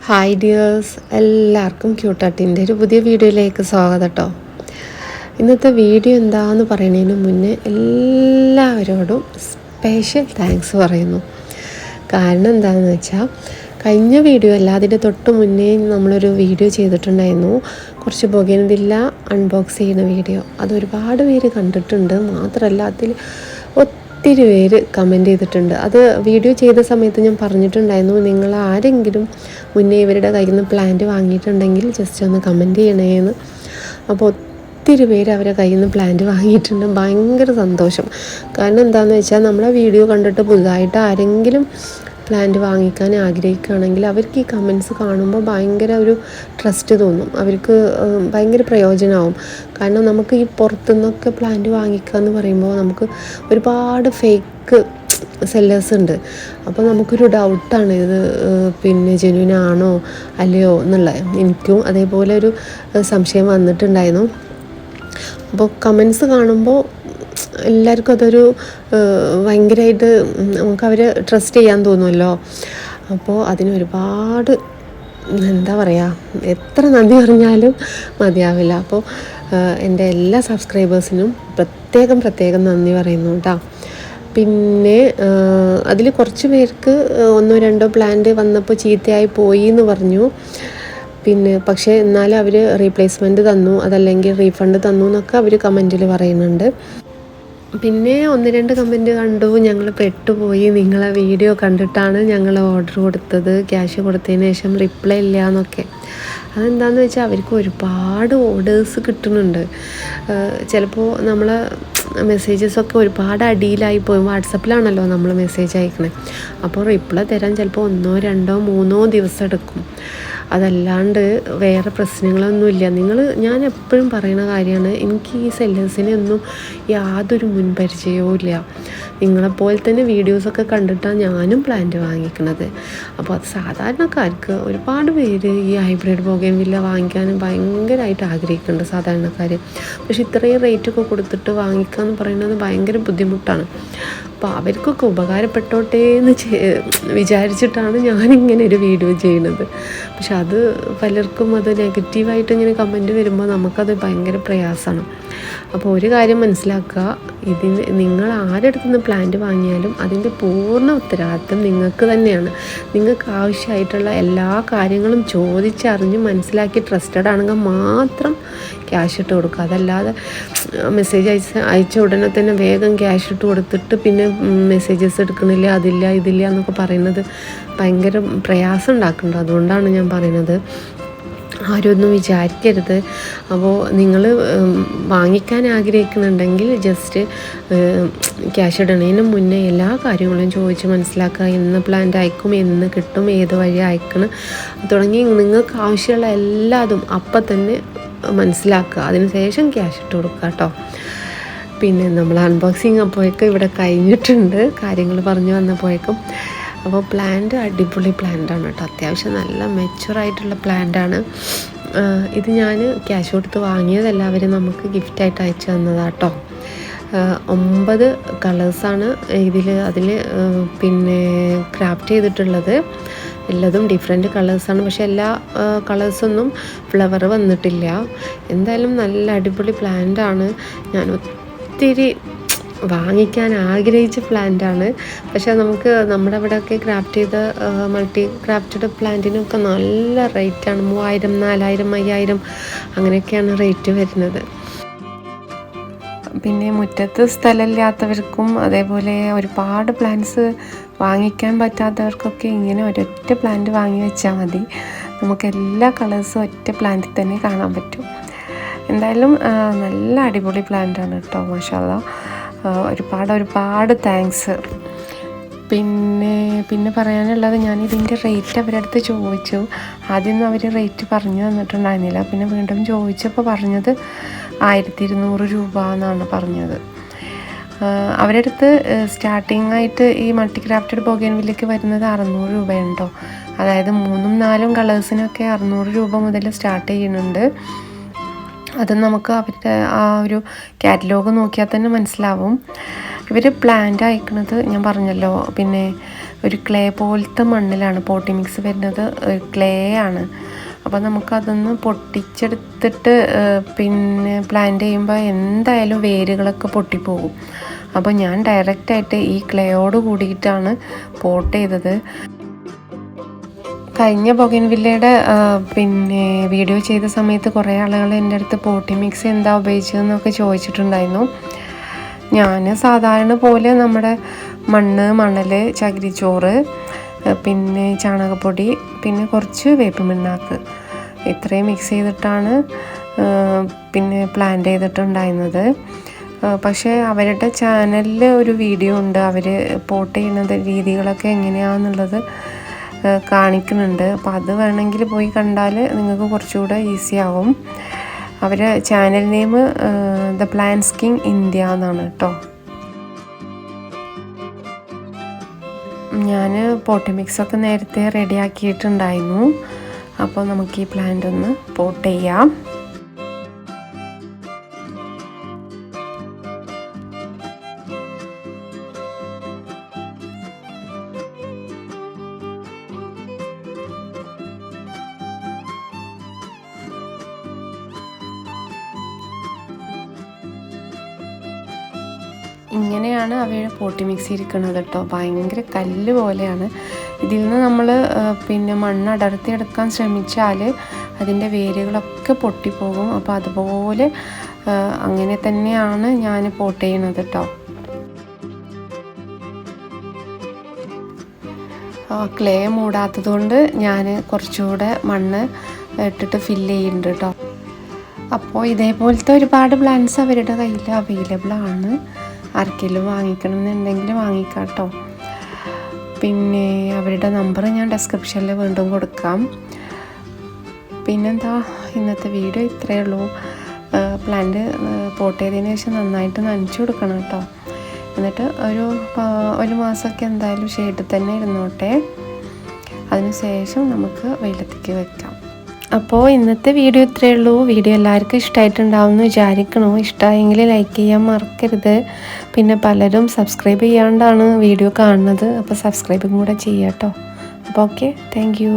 Hi dears, എല്ലാവർക്കും ക്യൂട്ടാട്ടിൻ്റെ ഒരു പുതിയ വീഡിയോയിലേക്ക് സ്വാഗതം കേട്ടോ. ഇന്നത്തെ വീഡിയോ എന്താണെന്ന് പറയുന്നതിന് മുന്നേ എല്ലാവരോടും സ്പെഷ്യൽ താങ്ക്സ് പറയുന്നു. കാരണം എന്താണെന്ന് വെച്ചാൽ കഴിഞ്ഞ വീഡിയോ അല്ല, അതിൻ്റെ തൊട്ട് മുന്നേ നമ്മളൊരു വീഡിയോ ചെയ്തിട്ടുണ്ടായിരുന്നു, കുറച്ച് ബൊഗേൻവില്ല അൺബോക്സ് ചെയ്യുന്ന വീഡിയോ. അതൊരുപാട് പേര് കണ്ടിട്ടുണ്ട്. മാത്രമല്ല അതിൽ ഒത്തിരി പേര് കമൻറ്റ് ചെയ്തിട്ടുണ്ട്. അത് വീഡിയോ ചെയ്ത സമയത്ത് ഞാൻ പറഞ്ഞിട്ടുണ്ടായിരുന്നു, നിങ്ങൾ ആരെങ്കിലും മുന്നേ ഇവരുടെ കയ്യിൽ നിന്ന് പ്ലാന്റ് വാങ്ങിയിട്ടുണ്ടെങ്കിൽ ജസ്റ്റ് ഒന്ന് കമൻറ്റ് ചെയ്യണേന്ന്. അപ്പോൾ ഒത്തിരി പേര് അവരെ കയ്യിൽ നിന്ന് പ്ലാന്റ് വാങ്ങിയിട്ടുണ്ട്. ഭയങ്കര സന്തോഷം. കാരണം എന്താണെന്ന് വെച്ചാൽ നമ്മളെ വീഡിയോ കണ്ടിട്ട് പുതുതായിട്ട് ആരെങ്കിലും പ്ലാന്റ് വാങ്ങിക്കാൻ ആഗ്രഹിക്കുകയാണെങ്കിൽ അവർക്ക് ഈ കമൻറ്റ്സ് കാണുമ്പോൾ ഭയങ്കര ഒരു ട്രസ്റ്റ് തോന്നും, അവർക്ക് ഭയങ്കര പ്രയോജനമാവും. കാരണം നമുക്ക് ഈ പുറത്തുനിന്നൊക്കെ പ്ലാന്റ് വാങ്ങിക്കുക എന്ന് പറയുമ്പോൾ നമുക്ക് ഒരുപാട് ഫേക്ക് സെല്ലേഴ്സ് ഉണ്ട്. അപ്പോൾ നമുക്കൊരു ഡൗട്ടാണ്, ഇത് പിന്നെ ജെന്യുൻ ആണോ അല്ലയോ എന്നുള്ളത്. എനിക്കും അതേപോലെ ഒരു സംശയം വന്നിട്ടുണ്ടായിരുന്നു. അപ്പോൾ കമൻറ്റ്സ് കാണുമ്പോൾ എല്ലാവർക്കും അതൊരു ഭയങ്കരമായിട്ട് നമുക്ക് അവരെ ട്രസ്റ്റ് ചെയ്യാൻ തോന്നുമല്ലോ. അപ്പോൾ അതിനൊരുപാട് എന്താ പറയുക, എത്ര നന്ദി പറഞ്ഞാലും മതിയാവില്ല. അപ്പോൾ എൻ്റെ എല്ലാ സബ്സ്ക്രൈബേഴ്സിനും പ്രത്യേകം നന്ദി പറയുന്നു കേട്ടോ. പിന്നെ അതിൽ കുറച്ച് പേർക്ക് 1-2 പ്ലാന്റ് വന്നപ്പോൾ ചീത്തയായി പോയി എന്ന് പറഞ്ഞു. പിന്നെ പക്ഷേ എന്നാലും അവർ റീപ്ലേസ്മെൻറ്റ് തന്നു, അതല്ലെങ്കിൽ റീഫണ്ട് തന്നു എന്നൊക്കെ അവർ കമൻറ്റിൽ പറയുന്നുണ്ട്. പിന്നെ 1-2 കമൻറ്റ് കണ്ടു, ഞങ്ങൾ പെട്ടുപോയി, നിങ്ങളെ വീഡിയോ കണ്ടിട്ടാണ് ഞങ്ങൾ ഓർഡർ കൊടുത്തത്, ക്യാഷ് കൊടുത്തതിന് ശേഷം റിപ്ലൈ ഇല്ല എന്നൊക്കെ. അതെന്താണെന്ന് വെച്ചാൽ അവർക്ക് ഒരുപാട് ഓർഡേഴ്സ് കിട്ടുന്നുണ്ട്. ചിലപ്പോൾ നമ്മൾ മെസ്സേജസൊക്കെ ഒരുപാട് അടിയിലായി പോയി. വാട്സപ്പിലാണല്ലോ നമ്മൾ മെസ്സേജ് അയക്കണേ. അപ്പോൾ റിപ്ലൈ തരാൻ ചിലപ്പോൾ 1-2-3 ദിവസം എടുക്കും. അതല്ലാണ്ട് വേറെ പ്രശ്നങ്ങളൊന്നുമില്ല. ഞാൻ എപ്പോഴും പറയുന്ന കാര്യമാണ്, എനിക്ക് ഈ സെല്ലേഴ്സിനെ ഒന്നും യാതൊരു മുൻപരിചയവും ഇല്ല. നിങ്ങളെപ്പോലെ തന്നെ വീഡിയോസൊക്കെ കണ്ടിട്ടാണ് ഞാനും പ്ലാന്റ് വാങ്ങിക്കുന്നത്. അപ്പോൾ അത് സാധാരണക്കാർക്ക് ഒരുപാട് പേര് ഈ ഹൈബ്രിഡ് ബൊഗേൻവില്ല വാങ്ങിക്കാനും ഭയങ്കരമായിട്ട് ആഗ്രഹിക്കുന്നുണ്ട് സാധാരണക്കാർ. പക്ഷെ ഇത്രയും റേറ്റൊക്കെ കൊടുത്തിട്ട് വാങ്ങിക്കുക എന്ന് പറയുന്നത് ഭയങ്കര ബുദ്ധിമുട്ടാണ്. അപ്പോൾ അവർക്കൊക്കെ ഉപകാരപ്പെട്ടോട്ടെ എന്ന് വിചാരിച്ചിട്ടാണ് ഞാനിങ്ങനെ ഒരു വീഡിയോ ചെയ്യുന്നത്. പക്ഷെ അത് പലർക്കും അത് നെഗറ്റീവായിട്ട് ഇങ്ങനെ കമൻറ്റ് വരുമ്പോൾ നമുക്കത് ഭയങ്കര പ്രയാസമാണ്. അപ്പോൾ ഒരു കാര്യം മനസ്സിലാക്കുക, ഇതിന് നിങ്ങൾ ആരെടുത്ത് നിന്ന് പ്ലാന്റ് വാങ്ങിയാലും അതിൻ്റെ പൂർണ്ണ ഉത്തരവാദിത്വം നിങ്ങൾക്ക് തന്നെയാണ്. നിങ്ങൾക്ക് ആവശ്യമായിട്ടുള്ള എല്ലാ കാര്യങ്ങളും ചോദിച്ചറിഞ്ഞ് മനസ്സിലാക്കി ട്രസ്റ്റഡ് ആണെങ്കിൽ മാത്രം ക്യാഷ് ഇട്ട് കൊടുക്കുക. അതല്ലാതെ മെസ്സേജ് അയച്ച ഉടനെ തന്നെ വേഗം ക്യാഷ് ഇട്ട് കൊടുത്തിട്ട് പിന്നെ മെസ്സേജസ് എടുക്കണില്ല, അതില്ല ഇതില്ല എന്നൊക്കെ പറയുന്നത് ഭയങ്കര പ്രയാസം ഉണ്ടാക്കുന്നുണ്ട്. അതുകൊണ്ടാണ് ഞാൻ പറയുന്നത്, ആരും ഒന്നും വിചാരിക്കരുത്. അപ്പോൾ നിങ്ങൾ വാങ്ങിക്കാൻ ആഗ്രഹിക്കുന്നുണ്ടെങ്കിൽ ജസ്റ്റ് ക്യാഷ് ഇടണതിന് മുന്നേ എല്ലാ കാര്യങ്ങളും ചോദിച്ച് മനസ്സിലാക്കുക. എന്ന് പ്ലാന്റ് അയക്കും, എന്ന് കിട്ടും, ഏത് വഴി അയക്കണം തുടങ്ങി നിങ്ങൾക്ക് ആവശ്യമുള്ള എല്ലാതും അപ്പം തന്നെ മനസ്സിലാക്കുക. അതിന് ശേഷം ക്യാഷ് ഇട്ട് കൊടുക്കുക കേട്ടോ. പിന്നെ നമ്മൾ അൺബോക്സിങ് അപ്പോഴേക്കും ഇവിടെ കഴിഞ്ഞിട്ടുണ്ട്, കാര്യങ്ങൾ പറഞ്ഞു വന്നപ്പോഴേക്കും. അപ്പോൾ പ്ലാന്റ് അടിപൊളി പ്ലാന്റാണ് കേട്ടോ, അത്യാവശ്യം നല്ല മെച്ചുറായിട്ടുള്ള പ്ലാന്റാണ്. ഇത് ഞാൻ ക്യാഷ് കൊടുത്ത് വാങ്ങിയതല്ല, അവർ നമുക്ക് ഗിഫ്റ്റായിട്ട് അയച്ചു തന്നതാണ് കേട്ടോ. 9 കളേഴ്സാണ് അതിൽ പിന്നെ ക്രാഫ്റ്റ് ചെയ്തിട്ടുള്ളത്. എല്ലാതും ഡിഫറെൻറ്റ് കളേഴ്സാണ്, പക്ഷെ എല്ലാ കളേഴ്സൊന്നും ഫ്ലവർ വന്നിട്ടില്ല. എന്തായാലും നല്ല അടിപൊളി പ്ലാന്റാണ്. ഞാൻ ഒത്തിരി വാങ്ങിക്കാൻ ആഗ്രഹിച്ച പ്ലാന്റാണ്. പക്ഷേ നമുക്ക് നമ്മുടെ ഇവിടെയൊക്കെ ക്രാഫ്റ്റ് ചെയ്ത മൾട്ടി ക്രാഫ്റ്റഡ് പ്ലാന്റിനൊക്കെ നല്ല റേറ്റാണ്. 3000, 4000, 5000 അങ്ങനെയൊക്കെയാണ് റേറ്റ് വരുന്നത്. പിന്നെ മുറ്റത്ത് സ്ഥലമില്ലാത്തവർക്കും അതേപോലെ ഒരുപാട് പ്ലാന്റ്സ് വാങ്ങിക്കാൻ പറ്റാത്തവർക്കൊക്കെ ഇങ്ങനെ ഒരൊറ്റ പ്ലാന്റ് വാങ്ങി വെച്ചാൽ മതി. നമുക്ക് എല്ലാ കളേഴ്സും ഒറ്റ പ്ലാന്റിൽ തന്നെ കാണാൻ പറ്റും. എന്തായാലും നല്ല അടിപൊളി പ്ലാന്റാണ് കേട്ടോ, മാഷാഅല്ലാഹ്. ഒരുപാട് താങ്ക്സ്. പിന്നെ പറയാനുള്ളത്, ഞാനിതിൻ്റെ റേറ്റ് അവരുടെ അടുത്ത് ചോദിച്ചു. ആദ്യമൊന്നും അവർ റേറ്റ് പറഞ്ഞു തന്നിട്ടുണ്ടായിരുന്നില്ല. പിന്നെ വീണ്ടും ചോദിച്ചപ്പോൾ പറഞ്ഞത് 1200 രൂപ എന്നാണ് പറഞ്ഞത്. അവരുടെ അടുത്ത് സ്റ്റാർട്ടിംഗ് ആയിട്ട് ഈ മൾട്ടി ക്രാഫ്റ്റഡ് ബൊഗേൻവില്ലയ്ക്ക് വരുന്നത് 600 രൂപയുണ്ടോ. അതായത് 3-4 കളേഴ്സിനൊക്കെ 600 രൂപ മുതൽ സ്റ്റാർട്ട് ചെയ്യുന്നുണ്ട്. അത് നമുക്ക് അവരുടെ ആ ഒരു കാറ്റലോഗ് നോക്കിയാൽ തന്നെ മനസ്സിലാവും. ഇവർ പ്ലാന്റ് അയക്കുന്നത് ഞാൻ പറഞ്ഞല്ലോ, പിന്നെ ഒരു ക്ലേ പോലത്തെ മണ്ണിലാണ് പോട്ടി മിക്സ് വരുന്നത്, ക്ലേ ആണ്. അപ്പോൾ നമുക്കതൊന്ന് പൊട്ടിച്ചെടുത്തിട്ട് പിന്നെ പ്ലാന്റ് ചെയ്യുമ്പോൾ എന്തായാലും വേരുകളൊക്കെ പൊട്ടിപ്പോകും. അപ്പോൾ ഞാൻ ഡയറക്റ്റായിട്ട് ഈ ക്ലേയോട് കൂടിയിട്ടാണ് പോട്ട് ചെയ്തത്. കഴിഞ്ഞ ബൊഗൻവില്ലയുടെ പിന്നെ വീഡിയോ ചെയ്ത സമയത്ത് കുറേ ആളുകൾ എൻ്റെ അടുത്ത് പോട്ടി മിക്സ് എന്താ ഉപയോഗിച്ചതെന്നൊക്കെ ചോദിച്ചിട്ടുണ്ടായിരുന്നു. ഞാൻ സാധാരണ പോലെ നമ്മുടെ മണ്ണ്, മണൽ, ചകിരിച്ചോറ്, പിന്നെ ചാണകപ്പൊടി, പിന്നെ കുറച്ച് വേപ്പിൻ ഇത്രയും മിക്സ് ചെയ്തിട്ടാണ് പിന്നെ പ്ലാന്റ് ചെയ്തിട്ടുണ്ടായിരുന്നത്. പക്ഷേ അവരുടെ ചാനലിൽ ഒരു വീഡിയോ ഉണ്ട്, അവർ പോട്ട് ചെയ്യുന്നത് രീതികളൊക്കെ എങ്ങനെയാണെന്നുള്ളത് കാണിക്കുന്നുണ്ട്. അപ്പോൾ അത് വേണമെങ്കിൽ പോയി കണ്ടാൽ നിങ്ങൾക്ക് കുറച്ചുകൂടെ ഈസി ആവും. അവരുടെ channel name the plants king India എന്നാണ് കേട്ടോ. ഞാൻ പോട്ടി മിക്സൊക്കെ നേരത്തെ റെഡിയാക്കിയിട്ടുണ്ടായിരുന്നു. അപ്പോൾ നമുക്ക് ഈ പ്ലാന്റ് ഒന്ന് പോട്ട് ചെയ്യാം. ഇങ്ങനെയാണ് അവയുടെ പോട്ടി മിക്സ് ഇരിക്കുന്നത് കേട്ടോ. ഭയങ്കര കല്ല് പോലെയാണ്. ഇതിൽ നിന്ന് നമ്മൾ പിന്നെ മണ്ണ് അടർത്തിയെടുക്കാൻ ശ്രമിച്ചാൽ അതിൻ്റെ വേരുകളൊക്കെ പൊട്ടിപ്പോകും. അപ്പോൾ അതുപോലെ അങ്ങനെ തന്നെയാണ് ഞാൻ പോട്ട് ചെയ്യുന്നത് കേട്ടോ. ക്ലേ മൂടാത്തത് കൊണ്ട് ഞാൻ കുറച്ചുകൂടെ മണ്ണ് ഇട്ടിട്ട് ഫില്ല് ചെയ്യുന്നുണ്ട് കേട്ടോ. അപ്പോൾ ഇതേപോലത്തെ ഒരുപാട് പ്ലാന്റ്സ് അവരുടെ കയ്യിൽ അവൈലബിൾ ആണ്. ആർക്കെങ്കിലും വാങ്ങിക്കണം എന്നുണ്ടെങ്കിൽ വാങ്ങിക്കാം കേട്ടോ. പിന്നെ അവരുടെ നമ്പർ ഞാൻ ഡിസ്ക്രിപ്ഷനിൽ വീണ്ടും കൊടുക്കാം. പിന്നെന്താ, ഇന്നത്തെ വീഡിയോ ഇത്രയേ ഉള്ളൂ. പ്ലാന്റ് പോട്ട് ചെയ്തതിന് ശേഷം നന്നായിട്ട് നനച്ചു കൊടുക്കണം കേട്ടോ. എന്നിട്ട് ഒരു മാസമൊക്കെ എന്തായാലും ഷെയ്ഡിൽ തന്നെ ഇരുന്നോട്ടെ. അതിനുശേഷം നമുക്ക് വെയിലത്തേക്ക് വെക്കാം. അപ്പോൾ ഇന്നത്തെ വീഡിയോ ഇത്രയേ ഉള്ളൂ. വീഡിയോ എല്ലാവർക്കും ഇഷ്ടമായിട്ടുണ്ടാവും എന്ന് വിചാരിക്കണോ. ഇഷ്ടമായെങ്കിൽ ലൈക്ക് ചെയ്യാൻ മറക്കരുത്. പിന്നെ പലരും സബ്സ്ക്രൈബ് ചെയ്യാണ്ടാണ് വീഡിയോ കാണുന്നത്. അപ്പോൾ സബ്സ്ക്രൈബും കൂടെ ചെയ്യാം കേട്ടോ. അപ്പോൾ ഓക്കെ, താങ്ക് യു.